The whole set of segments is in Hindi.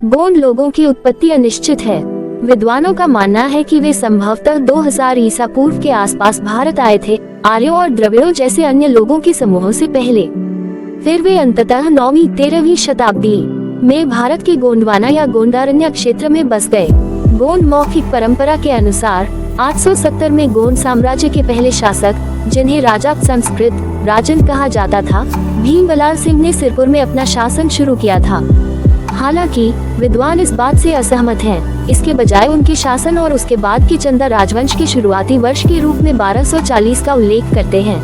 गोंड लोगों की उत्पत्ति अनिश्चित है। विद्वानों का मानना है कि वे संभवतः 2000 ईसा पूर्व के आसपास भारत आए थे, आर्यों और द्रविड़ों जैसे अन्य लोगों के समूहों से पहले। फिर वे अंततः 9वीं 13वीं शताब्दी में भारत के गोंडवाना या गोंडारण्य क्षेत्र में बस गए। गोंड मौखिक परंपरा के अनुसार 870 में गोंड साम्राज्य के पहले शासक, जिन्हें राजा संस्कृत राजन कहा जाता था, भीमबलाल सिंह ने सिरपुर में अपना शासन शुरू किया था। हालांकि विद्वान इस बात से असहमत हैं। इसके बजाय उनके शासन और उसके बाद के चंदा राजवंश के शुरुआती वर्ष के रूप में 1240 का उल्लेख करते हैं।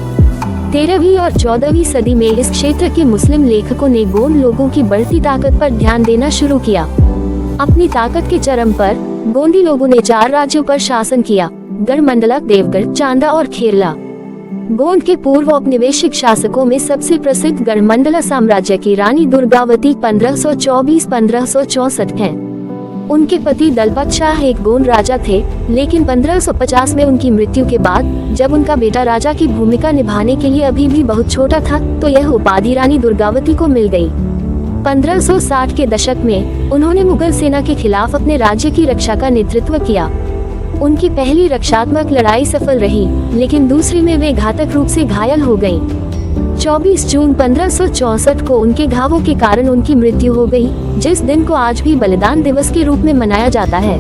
13वीं और 14वीं सदी में इस क्षेत्र के मुस्लिम लेखकों ने गोंड लोगों की बढ़ती ताकत पर ध्यान देना शुरू किया। अपनी ताकत के चरम पर गोंडी लोगों ने 4 राज्यों पर शासन किया: गढ़मंडला, देवगढ़, चांदा और खेरला। गोंड के पूर्व औपनिवेशिक शासकों में सबसे प्रसिद्ध गढ़मंडला साम्राज्य की रानी दुर्गावती 1524-1564 हैं। उनके पति दलपत शाह एक गोंड राजा थे, लेकिन 1550 में उनकी मृत्यु के बाद जब उनका बेटा राजा की भूमिका निभाने के लिए अभी भी बहुत छोटा था, तो यह उपाधि रानी दुर्गावती को मिल गई। 1560 के दशक में उन्होंने मुगल सेना के खिलाफ अपने राज्य की रक्षा का नेतृत्व किया। उनकी पहली रक्षात्मक लड़ाई सफल रही, लेकिन दूसरी में वे घातक रूप से घायल हो गयीं। 24 जून 1564 को उनके घावों के कारण उनकी मृत्यु हो गई, जिस दिन को आज भी बलिदान दिवस के रूप में मनाया जाता है।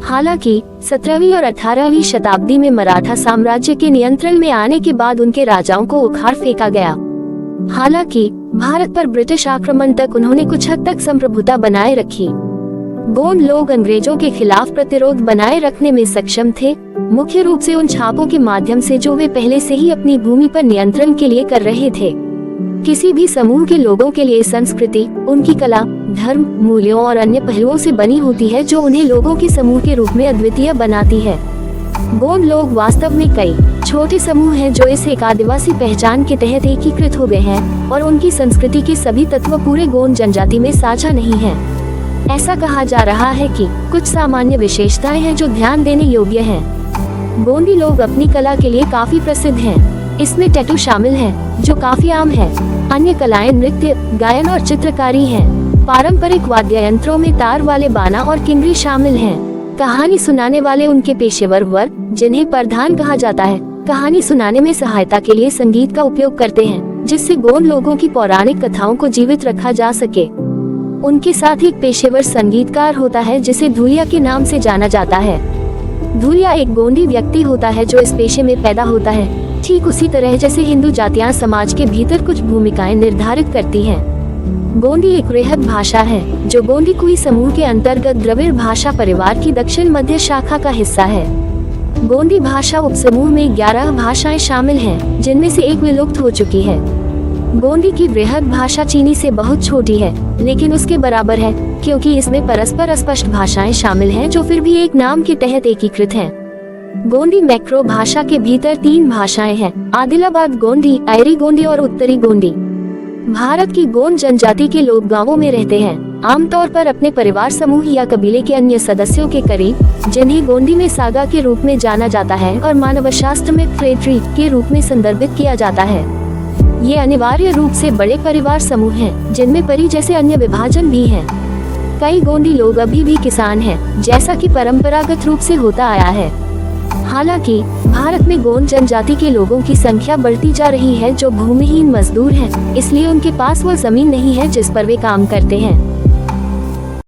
हालांकि 17वीं और 18वीं शताब्दी में मराठा साम्राज्य के नियंत्रण में आने के बाद उनके राजाओं को उखाड़ फेंका गया। हालांकि भारत पर ब्रिटिश आक्रमण तक उन्होंने कुछ हद तक संप्रभुता बनाए रखी। गोंड लोग अंग्रेजों के खिलाफ प्रतिरोध बनाए रखने में सक्षम थे, मुख्य रूप से उन छापों के माध्यम से जो वे पहले से ही अपनी भूमि पर नियंत्रण के लिए कर रहे थे। किसी भी समूह के लोगों के लिए संस्कृति उनकी कला, धर्म, मूल्यों और अन्य पहलुओं से बनी होती है, जो उन्हें लोगों के समूह के रूप में अद्वितीय बनाती है। गोंड लोग वास्तव में कई छोटे समूह हैं जो इस एक आदिवासी पहचान के तहत एकीकृत हो गए हैं, और उनकी संस्कृति के सभी तत्व पूरे गोंड जनजाति में साझा नहीं है। ऐसा कहा जा रहा है कि कुछ सामान्य विशेषताएं हैं जो ध्यान देने योग्य हैं। गोंडी लोग अपनी कला के लिए काफी प्रसिद्ध हैं। इसमें टैटू शामिल है, जो काफी आम है। अन्य कलाएं नृत्य, गायन और चित्रकारी हैं। पारंपरिक वाद्य यंत्रों में तार वाले बाना और किंगरी शामिल हैं। कहानी सुनाने वाले उनके पेशेवर वर्ग, जिन्हें प्रधान कहा जाता है, कहानी सुनाने में सहायता के लिए संगीत का उपयोग करते हैं, जिससे गोंड लोगों की पौराणिक कथाओं को जीवित रखा जा सके। उनके साथ एक पेशेवर संगीतकार होता है जिसे धुलिया के नाम से जाना जाता है। धुलिया एक गोंडी व्यक्ति होता है जो इस पेशे में पैदा होता है, ठीक उसी तरह जैसे हिंदू जातियां समाज के भीतर कुछ भूमिकाएं निर्धारित करती हैं। गोंडी एक वृहद भाषा है जो गोंडी कुई समूह के अंतर्गत द्रविड़ भाषा परिवार की दक्षिण मध्य शाखा का हिस्सा है। गोंडी भाषा उपसमूह में 11 भाषाएं शामिल हैं, जिनमें से एक विलुप्त हो चुकी है। गोंडी की वृहद भाषा चीनी से बहुत छोटी है, लेकिन उसके बराबर है, क्योंकि इसमें परस्पर अस्पष्ट भाषाएं शामिल हैं जो फिर भी एक नाम के तहत एकीकृत हैं। गोंडी मैक्रो भाषा के भीतर 3 भाषाएं हैं: आदिलाबाद गोंडी, आयरी गोंडी और उत्तरी गोंडी। भारत की गोंड जनजाति के लोग गांवों में रहते हैं, आमतौर पर अपने परिवार समूह या कबीले के अन्य सदस्यों के करीब, जिन्हें गोंडी में सागा के रूप में जाना जाता है और मानवशास्त्र में फ्रेट्री के रूप में संदर्भित किया जाता है। ये अनिवार्य रूप से बड़े परिवार समूह हैं, जिनमें परी जैसे अन्य विभाजन भी हैं। कई गोंडी लोग अभी भी किसान हैं, जैसा कि परंपरागत रूप से होता आया है। हालांकि भारत में गोंड जनजाति के लोगों की संख्या बढ़ती जा रही है जो भूमिहीन मजदूर हैं, इसलिए उनके पास वो जमीन नहीं है जिस पर वे काम करते हैं।